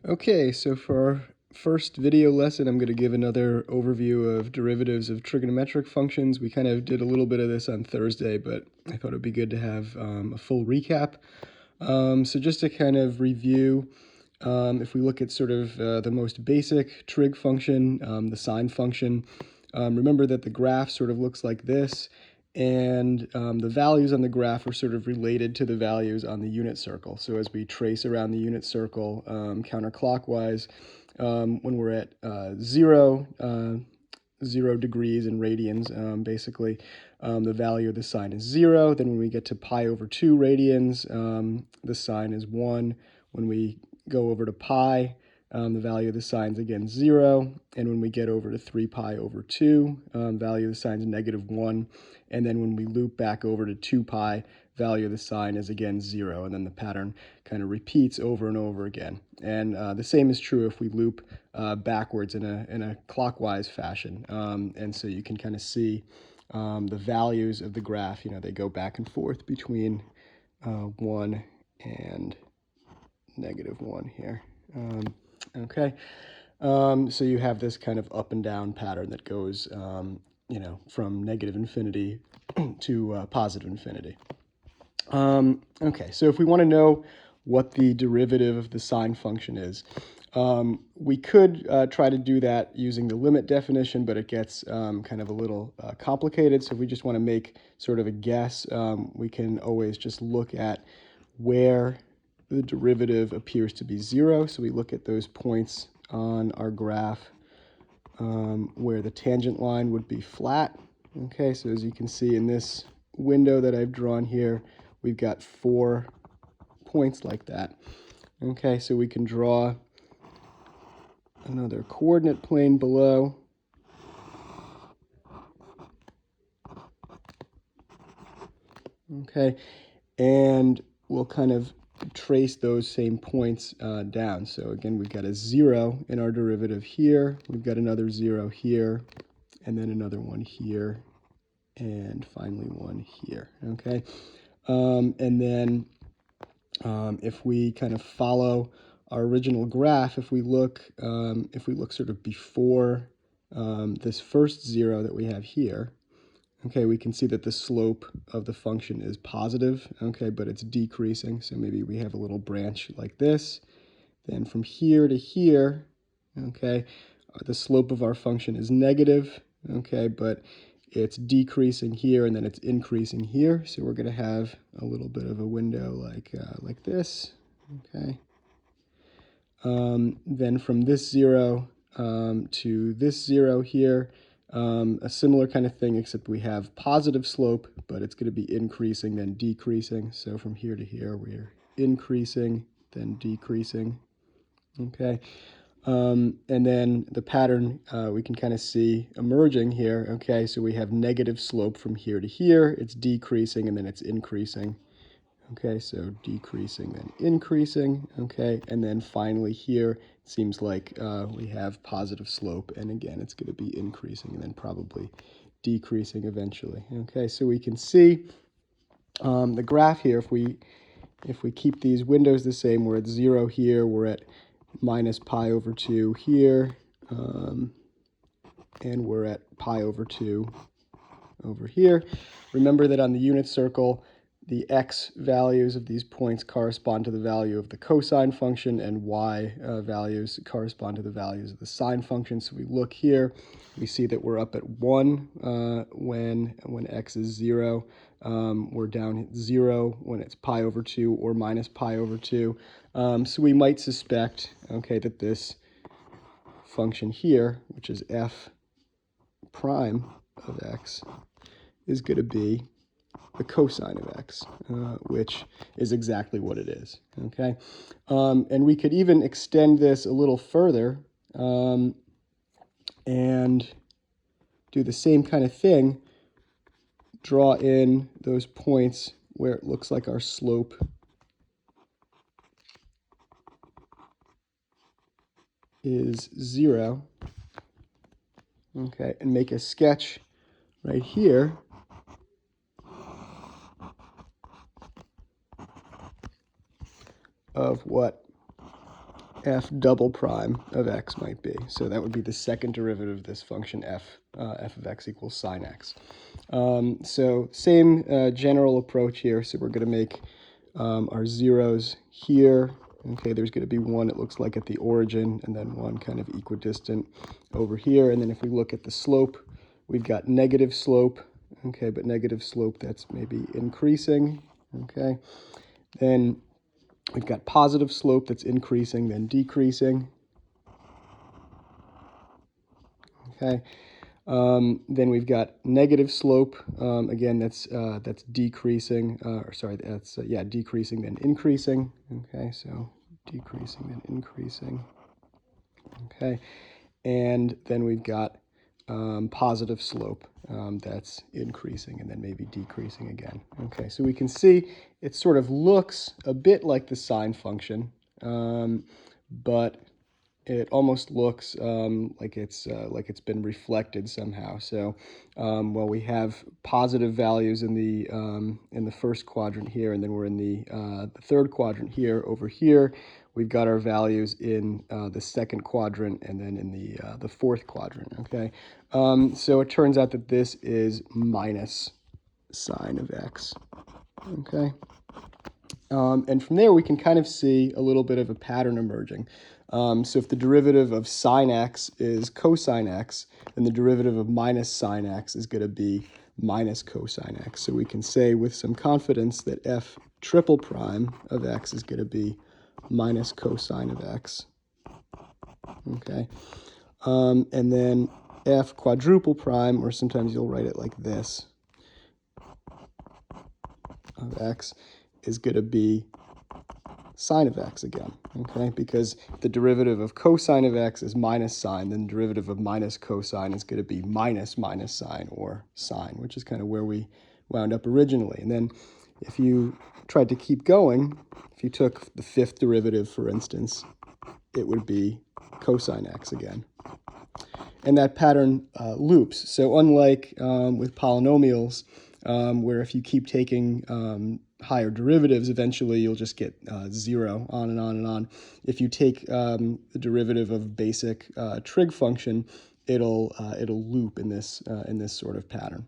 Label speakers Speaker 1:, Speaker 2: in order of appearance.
Speaker 1: Okay, so for our first video lesson, I'm going to give another overview of derivatives of trigonometric functions. We kind of did a little bit of this on Thursday, but I thought it would be good to have a full recap. So just to kind of review, if we look at sort of the most basic trig function, the sine function, remember that the graph sort of looks like this, and the values on the graph are sort of related to the values on the unit circle. So as we trace around the unit circle counterclockwise, when we're at 0 degrees in radians, basically, the value of the sine is 0. Then when we get to pi over 2 radians, the sine is 1. When we go over to pi, the value of the sine is again 0. And when we get over to 3 pi over 2, value of the sine is -1. And then when we loop back over to 2 pi, value of the sine is again 0. And then the pattern kind of repeats over and over again. And the same is true if we loop backwards in a clockwise fashion. And so you can kind of see the values of the graph, they go back and forth between 1 and -1 here. Okay, so you have this kind of up and down pattern that goes, from negative infinity to positive infinity. Okay, so if we want to know what the derivative of the sine function is, we could try to do that using the limit definition, but it gets kind of a little complicated. So if we just want to make sort of a guess, we can always just look at where the derivative appears to be 0. So we look at those points on our graph where the tangent line would be flat. Okay, so as you can see in this window that I've drawn here, we've got 4 points like that. Okay, so we can draw another coordinate plane below. Okay, and we'll kind of trace those same points down. So again, we've got a 0 in our derivative here. We've got another 0 here, and then another one here, and finally one here. Okay, and then if we kind of follow our original graph, if we look sort of before this first 0 that we have here, okay, we can see that the slope of the function is positive, okay, but it's decreasing. So maybe we have a little branch like this. Then from here to here, okay, the slope of our function is negative, okay, but it's decreasing here and then it's increasing here. So we're going to have a little bit of a window like this, okay. Then from this 0 to this 0 here, a similar kind of thing, except we have positive slope, but it's going to be increasing, then decreasing. So from here to here, we're increasing, then decreasing. Okay. And then the pattern we can kind of see emerging here. Okay, so we have negative slope from here to here. It's decreasing, and then it's increasing. Okay, so decreasing, then increasing, okay, and then finally here, it seems like we have positive slope, and again, it's going to be increasing and then probably decreasing eventually. Okay, so we can see the graph here, if we keep these windows the same, we're at 0 here, we're at minus pi over 2 here, and we're at pi over 2 over here. Remember that on the unit circle, the x values of these points correspond to the value of the cosine function, and y values correspond to the values of the sine function. So we look here, we see that we're up at 1 when x is 0. We're down at 0 when it's pi over 2 or minus pi over 2. So we might suspect, okay, that this function here, which is f prime of x, is going to be the cosine of x, which is exactly what it is, okay? And we could even extend this a little further and do the same kind of thing, draw in those points where it looks like our slope is 0, okay, and make a sketch right here of what f double prime of x might be. So that would be the second derivative of this function f of x equals sine x. So same general approach here. So we're going to make our zeros here. Okay, there's going to be one, it looks like, at the origin, and then one kind of equidistant over here. And then if we look at the slope, we've got negative slope. Okay, but negative slope, that's maybe increasing. Okay, then we've got positive slope that's increasing, then decreasing. Okay, then we've got negative slope. Again, that's decreasing. Or sorry, that's yeah, decreasing then increasing. Okay, so decreasing then increasing. Okay, and then we've got positive slope that's increasing and then maybe decreasing again. Okay, so we can see it sort of looks a bit like the sine function, but it almost looks like it's been reflected somehow. So, well, we have positive values in the first quadrant here, and then we're in the third quadrant here. Over here, we've got our values in the second quadrant, and then in the fourth quadrant. Okay, so it turns out that this is minus sine of x. Okay. And from there, we can kind of see a little bit of a pattern emerging. So if the derivative of sine x is cosine x, then the derivative of minus sine x is going to be minus cosine x. So we can say with some confidence that f triple prime of x is going to be minus cosine of x. Okay. And then f quadruple prime, or sometimes you'll write it like this, of x is going to be sine of x again, okay? Because the derivative of cosine of x is minus sine, then the derivative of minus cosine is going to be minus minus sine, or sine, which is kind of where we wound up originally. And then if you tried to keep going, if you took the fifth derivative, for instance, it would be cosine x again. And that pattern loops. So unlike with polynomials, where if you keep taking higher derivatives, eventually you'll just get 0, on and on and on. If you take the derivative of basic trig function, it'll loop in this sort of pattern.